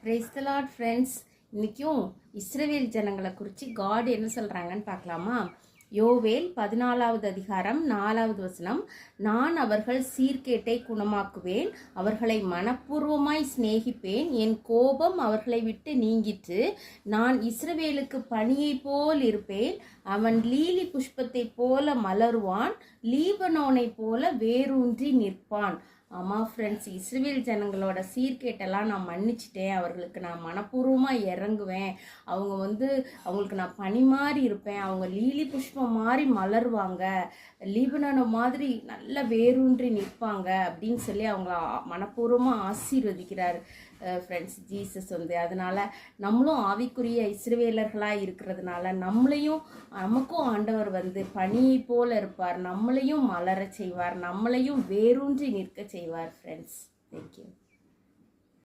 Praise the Lord friends. இன்றைக்கும் இஸ்ரவேல் ஜனங்களை குறித்து காட் என்ன சொல்கிறாங்கன்னு பார்க்கலாமா? யோவேல் 14வது அதிகாரம் 4வது வசனம். நான் அவர்கள் சீர்கேட்டை குணமாக்குவேன், அவர்களை மனப்பூர்வமாய் சிநேகிப்பேன், என் கோபம் அவர்களை விட்டு நீங்கிற்று. நான் இஸ்ரவேலுக்கு பனியை போல் இருப்பேன், அவன் லீலி புஷ்பத்தை போல மலருவான், லீபனோனை போல வேரூன்றி நிற்பான். ஆமாம் ஃப்ரெண்ட்ஸ், இஸ்ரவேல் ஜனங்களோட சீர்கேட்டெல்லாம் நான் மன்னிச்சிட்டேன், அவர்களுக்கு நான் மனப்பூர்வமாக இறங்குவேன், அவங்களுக்கு நான் பனி மாதிரி இருப்பேன், அவங்க லீலி புஷ்பம் மாதிரி மலருவாங்க, லீபனோன மாதிரி நல்ல வேரூன்றி நிற்பாங்க அப்படின்னு சொல்லி அவங்கள மனப்பூர்வமாக ஆசீர்வதிக்கிறார் ஃப்ரெண்ட்ஸ் ஜீசஸ் அதனால் நம்மளும் ஆவிக்குரிய இஸ்ரவேலர்களாக இருக்கிறதுனால நமக்கும் ஆண்டவர் பனியை போல இருப்பார், நம்மளையும் மலர செய்வார், நம்மளையும் வேரூன்றி நிற்க செய்வார் ஃப்ரெண்ட்ஸ். தேங்க்யூ.